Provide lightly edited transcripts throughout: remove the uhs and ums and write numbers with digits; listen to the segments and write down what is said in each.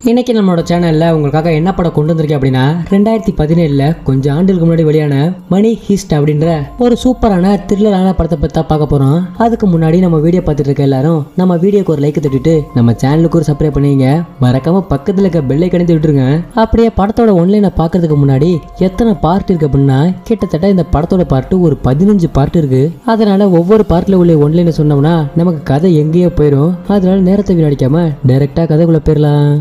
இன்னைக்கு நம்மளோட சேனல்ல உங்களுக்காக என்ன படம் கொண்டு வந்திருக்கேன் அப்படின்னா 2017 கொஞ்சம் ஆண்டுகளுக்கு முன்னாடி வெளியான மணி ஹீஸ்ட் அப்படின்ற ஒரு சூப்பரான த்ரில்லரான படத்தை பத்தி தான் பார்க்க போறோம். அதுக்கு முன்னாடி நம்ம வீடியோ பார்த்துட்டு இருக்க எல்லாரும் நம்ம வீடியோக்கு ஒரு லைக் தட்டிட்டு நம்ம சேனலுக்கு ஒரு சப்ஸ்கிரைப் பண்ணுவீங்க. மறக்காம பக்கத்துல இருக்க பெல்லை கணித்து விட்டுருங்க. அப்படியே படத்தோட ஒன்லைனை பார்க்கறதுக்கு முன்னாடி எத்தனை பார்ட் இருக்கு அப்படின்னா கிட்டத்தட்ட இந்த படத்தோட பார்ட் ஒரு 15 பார்ட் இருக்கு. அதனால ஒவ்வொரு பார்ட்ல உள்ள ஒன்லைனை சொன்னோம்னா நமக்கு கதை எங்கேயோ போயிடும். அதனால நேரத்தை வீணடிக்காம டைரக்டா கதைக்குள்ள போயிடலாம்.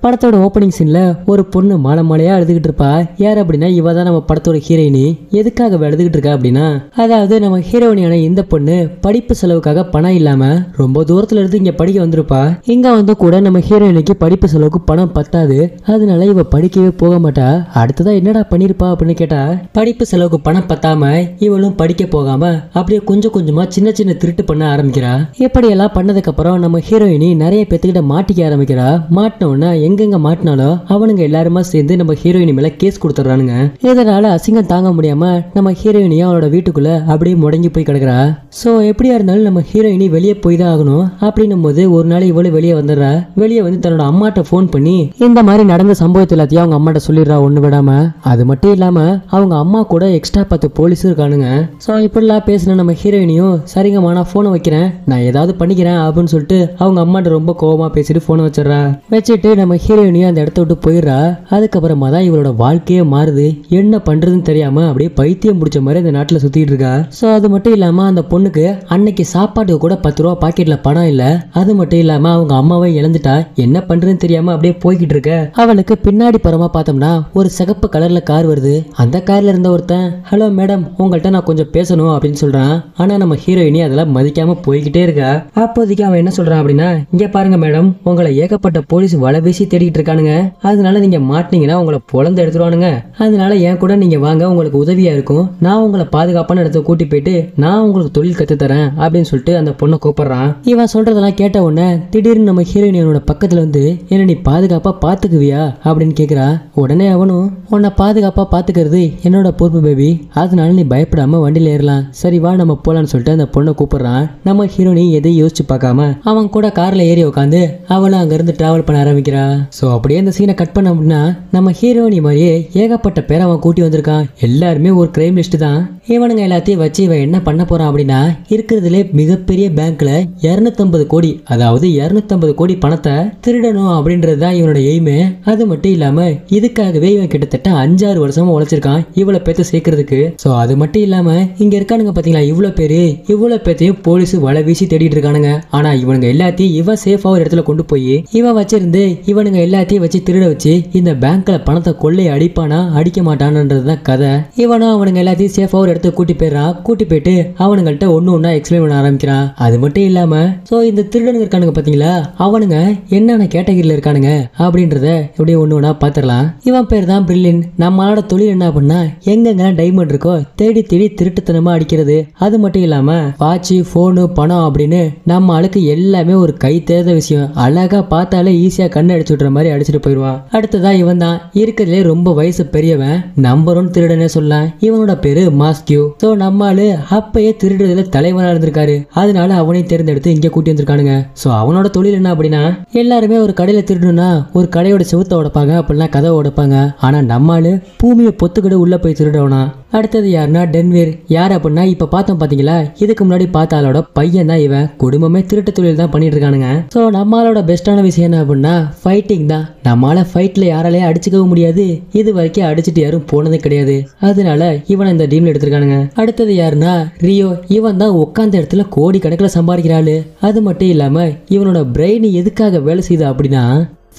படத்தோட ஓப்பனிங் சீன்ல ஒரு பொண்ணு மாலை மாலையா அழுதுகிட்டு இருப்பா. யார் அப்படின்னா இவ தான் நம்ம படத்தோட ஹீரோயினி. எதுக்காக அழுதுகிட்டு இருக்கா அப்படின்னா, அதாவது நம்ம ஹீரோயினியான இந்த பொண்ணு படிப்பு செலவுக்காக பணம் இல்லாம ரொம்ப தூரத்துல இருந்து இங்க படிக்க வந்திருப்பா. இங்க வந்து கூட நம்ம ஹீரோயினிக்கு படிப்பு செலவுக்கு பணம் பத்தாது. அதனால இவ படிக்கவே போக மாட்டா. அடுத்ததா என்னடா பண்ணிருப்பா அப்படின்னு கேட்டா, படிப்பு செலவுக்கு பணம் பத்தாம இவளும் படிக்க போகாம அப்படியே கொஞ்சம் கொஞ்சமா சின்ன சின்ன திருட்டு பண்ண ஆரம்பிக்கிறா. இப்படி எல்லாம் பண்ணதுக்கு அப்புறம் நம்ம ஹீரோயினி நிறைய பேத்துக்கிட்ட மாட்டிக்க ஆரம்பிக்கிறா. மாட்டின உடனே எங்கெங்க மாட்டினாலும் அவனுங்க எல்லாருமா சேர்ந்து நம்ம ஹீரோயினி மேல கேஸ் கொடுத்துறானுங்க. இதனால அசிங்கம் தாங்க முடியாம நம்ம ஹீரோயினியா அவளோட வீட்டுக்குள்ள அப்படியே முடங்கி போய் கிடக்குறா. சோ எப்படியா இருந்தாலும் நம்ம ஹீரோயினி வெளியே போய் தான் ஆகணும். அப்படின்னும் போது ஒரு நாள் இவளு வெளியே வந்துடுறா. வெளியே வந்து தன்னோட அம்மாட்ட போன் பண்ணி இந்த மாதிரி நடந்த சம்பவத்தை எல்லாத்தையும் அவங்க அம்மாட்ட சொல்லிடுறா ஒண்ணு விடாம. அது மட்டும் இல்லாம அவங்க அம்மா கூட எக்ஸ்ட்ரா 10 போலீஸ் இருக்கானுங்க. சோ இப்படிலாம் பேசின நம்ம ஹீரோயினியும் சரிங்கம்மா நான் போனை வைக்கிறேன், நான் ஏதாவது பண்ணிக்கிறேன் அப்படின்னு சொல்லிட்டு அவங்க அம்மாட்ட ரொம்ப கோவமா பேசிட்டு போனை வச்சிடறா. வச்சுட்டு நம்ம ஹீரோயினியும் அந்த இடத்த விட்டு போயிடுறா. அதுக்கப்புறமா தான் இவளோட வாழ்க்கையே மாறுது. என்ன பண்றதுன்னு தெரியாம அப்படியே பைத்தியம் முடிச்ச மாதிரி அந்த நாட்டுல சுத்திட்டு இருக்கா. சோ அது மட்டும் இல்லாம அந்த பொண்ணுக்கு அன்னைக்கு சாப்பாட்டுக்கு கூட 10 ரூபா பாக்கெட்ல பணம் இல்ல. அது மட்டும் இல்லாம அவங்க அம்மாவை இழந்துட்டா. என்ன பண்றதுன்னு தெரியாம அப்படியே போய்கிட்டு இருக்க. அவளுக்கு பின்னாடி பரமா பார்த்தோம்னா ஒரு சிகப்பு கலர்ல கார் வருது. அந்த கார்ல இருந்த ஒருத்தன், ஹலோ மேடம் உங்கள்கிட்ட நான் கொஞ்சம் பேசணும் அப்படின்னு சொல்றான். ஆனா நம்ம ஹீரோயினி அதெல்லாம் மதிக்காம போய்கிட்டே இருக்கா. அப்போதைக்கு அவன் என்ன சொல்றான் அப்படின்னா, இங்க பாருங்க மேடம், உங்களை ஏகப்பட்ட போலீஸ் வலை வீசி தேடிட்டு இருக்கானுங்க. அதனால நீங்க மாட்டீங்கன்னா உங்களை பொழந்து எடுத்துருவானுங்க. அதனால என் கூட நீங்க வாங்க, உங்களுக்கு உதவியா இருக்கும். நான் உங்களை பாதுகாப்பான இடத்த கூட்டி போயிட்டு நான் உங்களுக்கு தொழில் கத்து தரேன் அப்படின்னு சொல்லிட்டு அந்த பொண்ணை கூப்பிடுறான். இவன் சொல்றதெல்லாம் கேட்ட உடனே திடீர்னு நம்ம ஹீரோயினோட பக்கத்துல வந்து என்ன நீ பாதுகாப்பா பாத்துக்குவியா அப்படின்னு கேக்குறா. உடனே அவனும், உன்னை பாதுகாப்பா பாத்துக்கிறது என்னோட பொறுப்பு பேபி, அதனால நீ பயப்படாம வண்டியில ஏறலாம், சரி வா நம்ம போலான்னு சொல்லிட்டு அந்த பொண்ணை கூப்பிடுறான். நம்ம ஹீரோயினி எதையும் யோசிச்சு பார்க்காம அவன் கூட கார்ல ஏறி உட்காந்து அவளும் அங்க இருந்து டிராவல் பண்ண ஆரம்பிக்கிறா. சோ அப்படியே இந்த சீனை கட் பண்ண அப்படின்னா நம்ம ஹீரோயினி மாதிரியே ஏகப்பட்ட பேர் அவன் கூட்டி வந்திருக்கான். எல்லாருமே ஒரு கிரைம் லிஸ்ட் தான். இவனுங்க எல்லாத்தையும் வச்சு இவன் என்ன பண்ண போறான் அப்படின்னா, இருக்கிறதுலே மிகப்பெரிய பேங்க்ல 250 கோடி, அதாவது 250 கோடி பணத்தை திருடணும் அப்படின்றது தான் இவனோட எய்மே. அது மட்டும் இல்லாம இதுக்காகவே இவன் கிட்டத்தட்ட 5-6 வருஷமா உழைச்சிருக்கான் இவ்வளவு பேத்த சேர்க்கறதுக்கு. சோ அது மட்டும் இல்லாம இங்க இருக்கானுங்க பாத்தீங்களா இவ்வளவு பேத்தையும் போலீஸ் வலை வீசி தேடிட்டு இருக்கானுங்க. ஆனா இவனுங்க எல்லாத்தையும் இவன் சேஃபா ஒரு இடத்துல கொண்டு போய் இவன் வச்சிருந்து இவனுங்க எல்லாத்தையும் வச்சு திருட வச்சு இந்த பேங்க்ல பணத்தை கொள்ளை அடிப்பானா அடிக்க மாட்டானன்றதுதான் கதை. இவனும் அவனுங்க எல்லாத்தையும் சேஃபா ஒரு இடத்துக்கு கூட்டி போயிடுறான். கூட்டி போயிட்டு அவனுங்கள்ட்ட ஒண்ணு ஒண்ணா எக்ஸ்பிளைன் பண்ண ஆரம்பிக்கிறான். அது மட்டும் இல்லாம சோ இந்த திருடனுங்க இருக்கானுங்க பாத்தீங்களா, அவனுங்க என்னென்ன கேட்டகரியில இருக்கானுங்க அப்படின்றத எப்படியே ஒண்ணு ஒண்ணா பாத்துடலாம். இவன் பேர் தான் பிரில்லின். நம்மளோட தொழில் என்ன அப்படின்னா எங்கெங்க டைமண்ட் இருக்கோ தேடி தேடி திருட்டுத்தனமா அடிக்கிறது. அது மட்டும் இல்லாம வாட்சி போனு பணம் அப்படின்னு நம்ம ஆளுக்கு எல்லாமே ஒரு கை தேர்ந்த விஷயம். அழகா பார்த்தாலே ஈஸியா கண்ணு அடிச்சு விடுற மாதிரி அடிச்சுட்டு போயிடுவான். அடுத்ததா இவன் தான் இருக்கிறதுலே ரொம்ப வயசு பெரியவன், நம்பர் 1 திருடனே சொல்லலாம். இவனோட பேரு மாஸ்கியூ. சோ நம்மாலு அப்பயே திருடுறதுல தலைவனா இருந்திருக்காரு. அதனால அவனையும் தேர்ந்தெடுத்து இங்க கூட்டி வந்திருக்கானுங்க. சோ அவனோட தொழில் என்ன அப்படின்னா, எல்லாருமே ஒரு கடையில திருடணும்னா ஒரு கடையோட செவுத்த உடைப்பாங்க, அப்படின்னா கதை உடைப்பாங்க. ஆனா நம்மாலு பூமியை பொத்துக்கிட்டு உள்ள போய் திருடவனா. அடுத்தது யாருன்னா டென்வீர். யார் அப்படின்னா இப்ப பார்த்தோம் பாத்தீங்களா, இதுக்கு முன்னாடி பார்த்த ஆளோட பையன் தான் இவன். குடும்பமே திருட்டு தொழில் தான் பண்ணிட்டு இருக்கானுங்க. சோ நம்மளோட பெஸ்டான விஷயம் என்ன அப்படின்னா ஃபைட்டிங் தான். நம்மளால ஃபைட்ல யாராலையும் அடிச்சுக்கவும் முடியாது, இது வரைக்கும் அடிச்சுட்டு யாரும் போனது கிடையாது. அதனால இவனை இந்த டீம்ல எடுத்திருக்கானுங்க. அடுத்தது யாருன்னா ரியோ. இவன் தான் உட்கார்ந்த இடத்துல கோடி கணக்கில் சம்பாதிக்கிறாள். அது மட்டும் இல்லாம இவனோட பிரெயின் எதுக்காக வேலை செய்யுது அப்படின்னா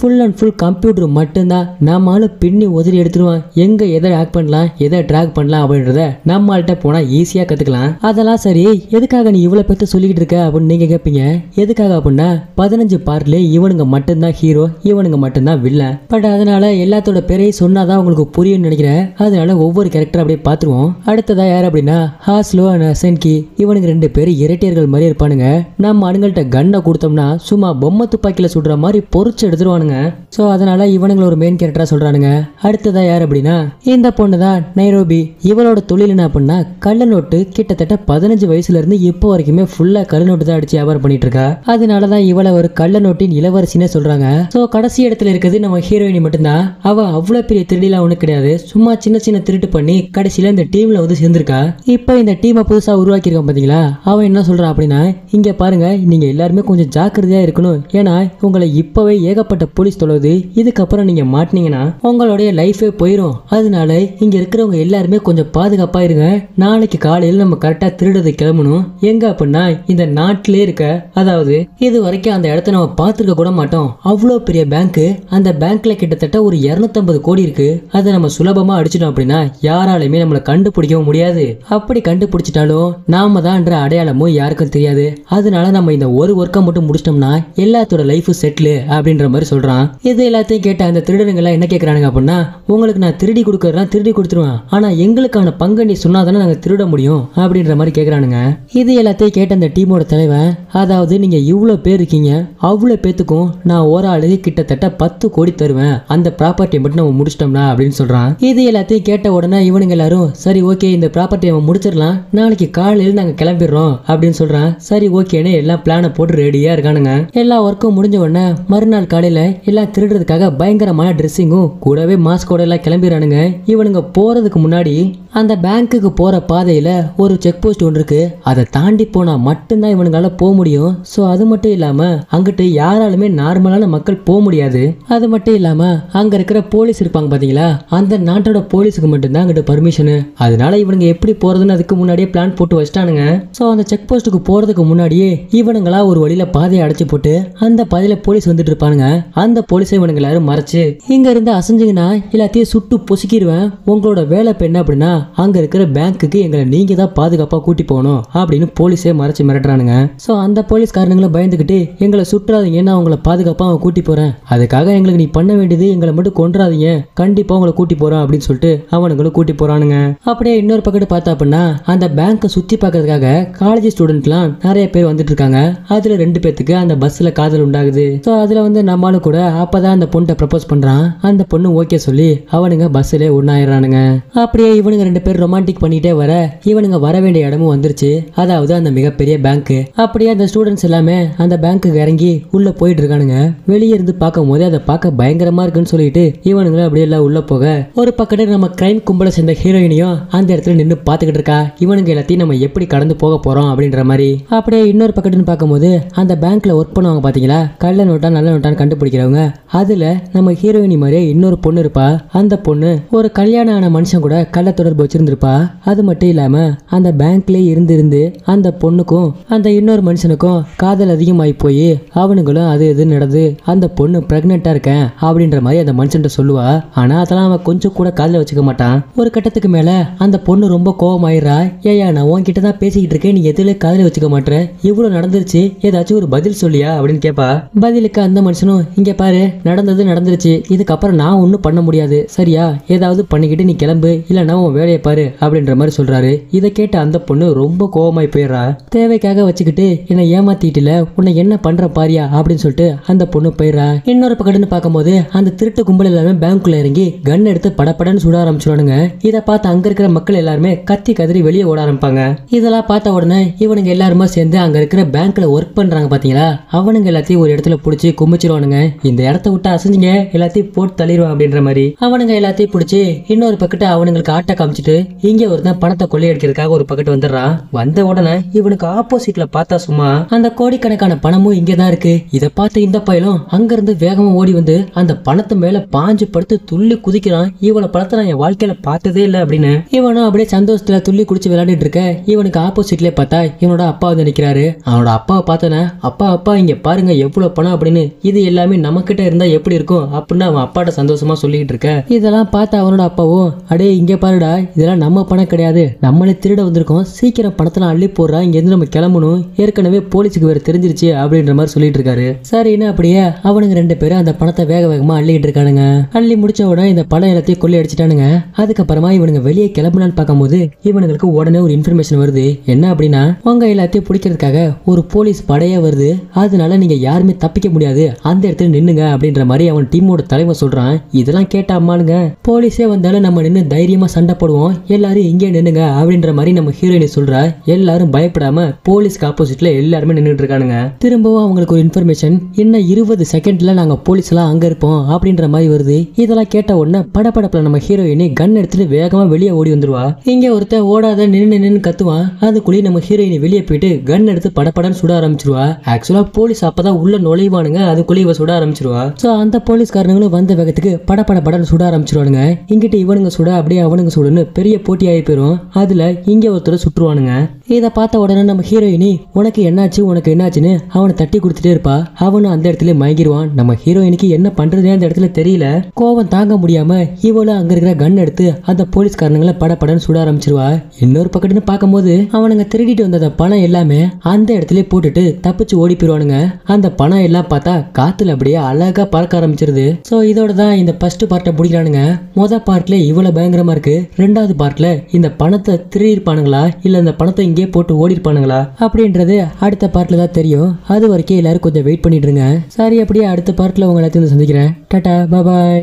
ஃபுல் அண்ட் ஃபுல் கம்ப்யூட்டர் மட்டும்தான். நம்மளால பின்னி உதறி எடுத்துருவான். எங்க எதை ஹேக் பண்ணலாம் எதை ட்ராக் பண்ணலாம் அப்படின்றத நம்மள்கிட்ட போனா ஈஸியா கத்துக்கலாம். அதெல்லாம் சரி, எதுக்காக நீ இவ்வளவு பேர்த்த சொல்லிக்கிட்டு இருக்க அப்படின்னு நீங்க கேட்பீங்க. எதுக்காக அப்படின்னா 15 பார்ட்ல இவனுங்க மட்டும்தான் ஹீரோ, இவனுங்க மட்டும்தான் வில்லன். பட் அதனால எல்லாத்தோட பேரையும் சொன்னாதான் உங்களுக்கு புரியும் நினைக்கிறேன். அதனால ஒவ்வொரு கேரக்டர் அப்படியே பாத்துருவோம். அடுத்ததா யார் அப்படின்னா ஹாஸ்லோ அண்ட் சென்கி. இவனுங்க 2 பேரும் இரட்டையர்கள் மாதிரி இருப்பானுங்க. நம்ம ஆளுங்கள்ட்ட கண்ணை கொடுத்தோம்னா சும்மா பொம்மை துப்பாக்கியில சுடுற மாதிரி பொறிச்சு எடுத்துருவானுங்க. சொல்றாங்க. சோ அதனால இவனுங்களை ஒரு மெயின் கேரக்டரா சொல்றானுங்க. அடுத்ததா யார் அப்படின்னா இந்த பொண்ணு தான் நைரோபி. இவளோட தொழில் என்ன அப்படின்னா கள்ள நோட்டு. கிட்டத்தட்ட 15 வயசுல இருந்து இப்போ வரைக்குமே ஃபுல்லா கள்ள நோட்டு தான் அடிச்சு வியாபாரம் பண்ணிட்டு இருக்கா. அதனாலதான் இவளை ஒரு கள்ள நோட்டின் இளவரசினே சொல்றாங்க. சோ கடைசி இடத்துல இருக்கிறது நம்ம ஹீரோயினி மட்டும்தான். அவ அவ்வளவு பெரிய திருடிலாம் ஒண்ணு கிடையாது. சும்மா சின்ன சின்ன திருட்டு பண்ணி கடைசியில இந்த டீம்ல வந்து சேர்ந்திருக்கா. இப்ப இந்த டீமை புதுசா உருவாக்கி இருக்கான் பாத்தீங்களா. அவன் என்ன சொல்றான் அப்படின்னா இங்க பாருங்க, நீங்க எல்லாருமே கொஞ்சம் ஜாக்கிரதையா இருக்கணும். ஏன்னா உங்களை இப்பவே ஏகப்பட்ட போலீஸ் தொலைவுது. இதுக்கப்புறம் நீங்க மாட்டினீங்கன்னா உங்களுடைய லைஃபே போயிடும். அதனால இங்க இருக்கிறவங்க எல்லாருமே கொஞ்சம் பாதுகாப்பா இருங்க. நாளைக்கு காலையில் நம்ம கரெக்டா திருடுறது கிளம்பணும். எங்க அப்படின்னா இந்த நாட்டிலே இருக்க, அதாவது இது வரைக்கும் அந்த இடத்த நம்ம பார்த்துருக்க கூட மாட்டோம். அவ்வளோ பெரிய பேங்க். அந்த பேங்க்ல கிட்டத்தட்ட ஒரு 250 கோடி இருக்கு. அதை நம்ம சுலபமா அடிச்சிட்டோம் அப்படின்னா யாராலையுமே நம்மளை கண்டுபிடிக்கவும் முடியாது. அப்படி கண்டுபிடிச்சிட்டாலும் நாம தான்ன்ற அடையாளமும் யாருக்கும் தெரியாது. அதனால நம்ம இந்த ஒரு ஒர்க்கை மட்டும் முடிச்சிட்டோம்னா எல்லாத்தோட லைஃப் செட்டில் அப்படின்ற மாதிரி சொல்றான். இது எல்லாத்தையும் கேட்ட அந்த திருடனுங்க எல்லாம் என்ன கேட்கறானுங்க அப்படின்னா உங்களுக்கு நான் திருடி கொடுக்கறேன், திருடி கொடுத்துருவேன். ஆனா எங்களுக்கான பங்கு நீ சொன்னாதானே நாங்க திருட முடியும் அப்படின்ற மாதிரி கேட்கறானுங்க. இது எல்லாத்தையும் கேட்ட அந்த டீமோட தலைவன், அதாவது நீங்க இவ்வளவு பேர் இருக்கீங்க, அவ்வளவு பேத்துக்கும் நான் ஒரு ஆளுக்கு கிட்டத்தட்ட 10 கோடி தருவேன். அந்த ப்ராப்பர்ட்டியை மட்டும் நம்ம முடிச்சிட்டோம்னா அப்படின்னு சொல்றான். இது எல்லாத்தையும் கேட்ட உடனே இவனுங்க எல்லாரும் சரி ஓகே இந்த ப்ராப்பர்ட்டியை நம்ம முடிச்சிடலாம், நாளைக்கு காலையில் நாங்க கிளம்பிடுறோம் அப்படின்னு சொல்றான். சரி ஓகேன்னு எல்லாம் பிளானை போட்டு ரெடியா இருக்கானுங்க. எல்லா ஒர்க்கும் முடிஞ்ச உடனே மறுநாள் காலையில எல்லாம் திருடுறதுக்காக பயங்கரமான ட்ரெஸ்ஸிங்கும் கூடவே மாஸ்கோட எல்லாம் கிளம்பிடுறானுங்க. இவனுங்க போறதுக்கு முன்னாடி அந்த பேங்க்குக்கு போற பாதையில ஒரு செக் போஸ்ட் ஒன்று இருக்கு. அதை தாண்டி போனா மட்டும்தான் இவனுங்களால போக முடியும். சோ அது மட்டும் இல்லாம அங்கிட்டு யாராலுமே நார்மலான மக்கள் போக முடியாது. அது மட்டும் இல்லாம அங்க இருக்கிற போலீஸ் இருப்பாங்க பாத்தீங்களா, அந்த நாட்டோட போலீஸுக்கு மட்டும்தான் அங்கிட்டு பர்மிஷன். அதனால இவனுங்க எப்படி போறதுன்னு அதுக்கு முன்னாடியே பிளான் போட்டு வச்சிட்டானுங்க. சோ அந்த செக் போஸ்ட்டுக்கு போறதுக்கு முன்னாடியே இவனுங்களா ஒரு வழியில பாதையை அடைச்சு போட்டு அந்த பாதையில போலீஸ் வந்துட்டு இருப்பானுங்க. அந்த போலீஸை இவனுங்க எல்லாரும் மறைச்சு இங்க இருந்து அசைஞ்சிங்கன்னா எல்லாத்தையும் சுட்டு பொசுக்கிடுவேன். உங்களோட வேலை என்ன அப்படின்னா அங்க இருக்கிற பேங்க்குக்கு எங்களை நீங்க தான் பாதுகாப்பா கூட்டி போகணும் அப்படின்னு போலீஸே மறைச்சு மிரட்டுறானுங்க. சோ அந்த போலீஸ்காரனுங்களும் பயந்துகிட்டு எங்களை சுற்றாதீங்க, நான் உங்களை பாதுகாப்பா அவங்க கூட்டி போறேன், அதுக்காக எங்களுக்கு நீ பண்ண வேண்டியது எங்களை மட்டும் கொன்றாதீங்க, கண்டிப்பா உங்களை கூட்டி போறோம் அப்படின்னு சொல்லிட்டு அவனுங்களும் கூட்டி போறானுங்க. அப்படியே இன்னொரு பக்கத்து பார்த்தா அப்படின்னா அந்த பேங்கை சுத்தி பார்க்கறதுக்காக காலேஜ் ஸ்டூடெண்ட்லாம் நிறைய பேர் வந்துட்டு இருக்காங்க. அதுல 2 பேத்துக்கு அந்த பஸ்ல காதல் உண்டாகுது. சோ அதுல வந்து நம்மளும் கூட அப்பதான் அந்த பொண்ணை ப்ரப்போஸ் பண்றான். அந்த பொண்ணு ஓகே சொல்லி அவனுங்க பஸ்ல ஒன்னாயிடுறானுங்க. அப்படியே இவனுங்க 2 பேர் ரொமான்டிக் பண்ணிட்டே வர இவனுங்க வர வேண்டிய இடமும் வந்துருச்சு. அதாவது அந்த மிகப்பெரிய பேங்க். அப்படியே அந்த ஸ்டூடெண்ட்ஸ் எல்லாமே அந்த பேங்க்குக்கு இறங்கி உள்ள போயிட்டு இருக்கானுங்க. வெளியே இருந்து பார்க்கும் போது அதை பார்க்க பயங்கரமா இருக்குன்னு சொல்லிட்டு இவனுங்களும் அப்படியே எல்லாம் உள்ள போக ஒரு பக்கத்துல நம்ம கிரைம் கும்பலை சேர்ந்த ஹீரோயினியும் அந்த இடத்துல நின்று பாத்துக்கிட்டு இருக்கா. இவனுங்க எல்லாத்தையும் நம்ம எப்படி கடந்து போக போறோம் அப்படின்ற மாதிரி. அப்படியே இன்னொரு பக்கத்துன்னு பார்க்கும்போது அந்த பேங்க்ல ஒர்க் பண்ணுவாங்க பாத்தீங்களா, கள்ள நோட்டா நல்ல நோட்டான்னு கண்டுபிடிக்கிறவங்க. அதுல நம்ம ஹீரோயினி மாதிரியே இன்னொரு பொண்ணு இருப்பா. அந்த பொண்ணு ஒரு கல்யாணம் ஆன மனுஷன் கூட கள்ள தொடர்பு வச்சிருந்திருப்பா. அது மட்டும் இல்லாம அந்த பேங்க்ல இருந்து அந்த பொண்ணுக்கும் அந்த இன்னொரு மனுஷனுக்கும் காதல் அதிகமாயி போய் அவனுங்களும் அது எது நடந்து அந்த பொண்ணு பிரெக்னெண்டா இருக்கேன் அப்படின்ற மாதிரி அந்த மனுஷன் சொல்லுவா. ஆனா அதெல்லாம் அவன் கொஞ்சம் கூட காதல வச்சுக்க மாட்டான். ஒரு கட்டத்துக்கு மேல அந்த பொண்ணு ரொம்ப கோவமாயிரா. ஏயா நான் உன்கிட்ட தான் பேசிக்கிட்டு இருக்கேன், நீ எதுல காதல வச்சுக்க மாட்டேன், இவ்வளவு நடந்துருச்சு, ஏதாச்சும் ஒரு பதில் சொல்லியா அப்படின்னு கேப்பா. பதிலுக்கு அந்த மனுஷனும் இங்க பாரு, நடந்தது நடந்துருச்சு, இதுக்கப்புறம் நான் ஒன்னும் பண்ண முடியாது, சரியா, ஏதாவது பண்ணிக்கிட்டு நீ கிளம்பு, இல்லைன்னா உன் வேலையை பாரு அப்படின்ற மாதிரி சொல்றாரு. இதை கேட்ட அந்த பொண்ணு ரொம்ப கோவமாய் போயிடுறா. தேவைக்காக வச்சுக்கிட்டு என்னை ஏமாத்திட்டுல, உன்னை என்ன பண்ற பாரியா அப்படின்னு சொல்லிட்டு அந்த பொண்ணு போயிடுறா. இன்னொரு பக்கத்துன்னு பார்க்கும்போது அந்த திருட்டு கும்பல் எல்லாமே பேங்க்குள்ள இறங்கி கன் எடுத்து படப்படன்னு சுட ஆரம்பிச்சிருவானுங்க. இதை பார்த்து அங்க இருக்கிற மக்கள் எல்லாருமே கத்தி கதறி வெளியே ஓட ஆரம்பிப்பாங்க. இதெல்லாம் பார்த்த உடனே இவனுங்க எல்லாருமே சேர்ந்து அங்க இருக்கிற பேங்க்ல ஒர்க் பண்றாங்க பாத்தீங்களா, அவனுங்க எல்லாத்தையும் ஒரு இடத்துல புடிச்சு கும்பிச்சிருவானுங்க. இந்த இடத்த விட்டு அசைஞ்சிங்க, எல்லாத்தையும் போட்டு தள்ளிடுவான் அப்படின்ற மாதிரி. அவனுங்க எல்லாத்தையும் பிடிச்சி இன்னொரு பக்கத்து அவனுங்களுக்கு ஆட்ட காமிச்சிட்டு இங்க ஒருத்தன் பணத்தை கொள்ளையடிக்கிறதுக்காக ஒரு பக்கத்து வந்துடுறான். வந்த உடனே இவனுக்கு ஆப்போசிட்ல பார்த்தா சும்மா அந்த கோடிக்கணக்கான பணமும் இங்கதான் இருக்கு. இதை பார்த்து இந்த பையலும் அங்க இருந்து வேகமா ஓடி வந்து அந்த பணத்து மேல பாஞ்சு படுத்து துள்ளி குதிக்கிறான். இவனை பணத்தை நான் என் வாழ்க்கையில பார்த்ததே இல்லை அப்படின்னு. இவனும் அப்படியே சந்தோஷத்துல துள்ளி குடிச்சு விளையாடிட்டு இருக்க இவனுக்கு ஆப்போசிட்லயே பார்த்தா இவனோட அப்பா வந்து நிக்கிறாரு. அவனோட அப்பாவை பார்த்தன, அப்பா அப்பா இங்க பாருங்க எவ்வளவு பணம் அப்படின்னு, இது எல்லாமே நம்ம கிட்ட இருந்தா எப்படி இருக்கும் அப்படின்னு அவன் அப்பாட்ட சந்தோஷமா சொல்லிட்டு இருக்க. இதெல்லாம் பார்த்து அவனோட அப்பாவும் அடே இங்க பாருடா, இதெல்லாம் நம்ம பணம் கிடையாது, நம்மளே திருட வந்திருக்கோம், சீக்கிரம் பணத்தெல்லாம் அள்ளி போடுறா, இங்க இருந்து நம்ம கிளம்பணும், ஏற்கனவே போலீஸுக்கு வேற தெரிஞ்சிருச்சு அப்படின்ற மாதிரி சொல்லிட்டு இருக்காரு. சரின்னு அப்படியே அவனுங்க 2 பேரும் அந்த பணத்தை வேக வேகமா அள்ளிட்டு இருக்கானுங்க. அள்ளி முடிச்ச உடனே இந்த பணம் எல்லாத்தையும் கொள்ளை அடிச்சிட்டானுங்க. அதுக்கப்புறமா இவனுங்க வெளியே கிளம்பலான்னு பார்க்கும்போது இவனுங்களுக்கு உடனே ஒரு இன்ஃபர்மேஷன் வருது. என்ன அப்படின்னா, உங்க எல்லாத்தையும் பிடிக்கிறதுக்காக ஒரு போலீஸ் படையே வருது, அதனால நீங்க யாருமே தப்பிக்க முடியாது, அந்த இடத்துல நின்னுங்க அப்படின்ற மாதிரி அவன் டீமோட தலைவர் சொல்றான். இதெல்லாம் கேட்ட அம்மானுங்க, போலீஸே வந்தாலும் நம்ம நின்று தைரியமா சண்டை போடுவோம், எல்லாரும் இங்கே நின்னுங்க அப்படின்ற மாதிரி நம்ம ஹீரோயினி சொல்றா. எல்லாரும் பயப்படாம போலீஸ்க்கு ஆப்போசிட்ல எல்லாருமே நின்றுட்டு இருக்கானுங்க. திரும்பவும் அவங்களுக்கு ஒரு இன்ஃபர்மேஷன், இன்னும் 20 செகண்ட்ல நாங்க போலீஸ் எல்லாம் அங்க இருப்போம் அப்படின்ற மாதிரி வருது. இதெல்லாம் கேட்ட உடனே படப்படப்புல நம்ம ஹீரோயினி கன் எடுத்துட்டு வேகமா வெளியே ஓடி வந்துருவா. இங்க ஒருத்தன் ஓடாத நின்னு கத்துவான். அதுக்குள்ளேயே நம்ம ஹீரோயினி வெளியே போயிட்டு கன் எடுத்து படப்படன்னு சுட ஆரம்பிச்சிருவா. ஆக்சுவலா போலீஸ் அப்பதான் உள்ள நுழைவானுங்க, அதுக்குள்ளே இவ சுட ஆரம்பிச்சிருவா. சோ அந்த போலீஸ்காரங்களும் வந்த வேகத்துக்கு படப்படன்னு சுட ஆரம்பிச்சிருவானுங்க. இங்கிட்ட இவனுங்க சுட அப்படியே அவனுங்க சுடுன்னு பெரிய போட்டி ஆகி போயிரும். அதுல இங்க ஒருத்தர் சுட்டுருவானுங்க. இதை பார்த்த உடனே நம்ம ஹீரோயினி உனக்கு என்னாச்சுன்னு அவனை தட்டி கொடுத்துட்டே இருப்பா. அவனும் அந்த இடத்துல மயங்கிடுவான். நம்ம ஹீரோயினுக்கு என்ன பண்றதே அந்த இடத்துல தெரியல. கோவம் தாங்க முடியாம இவளும் அங்க இருக்கிற கன் எடுத்து அந்த போலீஸ்காரங்களை படப்படன்னு சுட ஆரம்பிச்சிருவா. இன்னொரு பக்கத்துன்னு பார்க்கும்போது அவனுங்க திருடிட்டு வந்த பணம் எல்லாமே அந்த இடத்துல போட்டுட்டு தப்பிச்சு ஓடி போயிடுவானுங்க. அந்த பணம் எல்லாம் பார்த்தா காத்துல அப்படியே அழகா பறக்க ஆரம்பிச்சிருது. சோ இதோட தான் இந்த ஃபர்ஸ்ட் பார்ட்டை முடிக்கிறானுங்க. மொதல் பார்ட்ல இவ்வளவு பயங்கரமா இருக்கு. 2வது பார்ட்ல இந்த பணத்தை திருடி இருப்பானுங்களா இல்ல இந்த பணத்தை இங்கே போட்டு ஓடி இருப்பானுங்களா அப்படின்றது அடுத்த பார்ட்ல தான் தெரியும். அது வரைக்கும் எல்லாரும் கொஞ்சம் வெயிட் பண்ணிட்டு இருங்க. சரி, அப்படியே அடுத்த பார்ட்ல உங்க எல்லாத்தையும் சந்திக்கிறேன். டாடா, பாய்.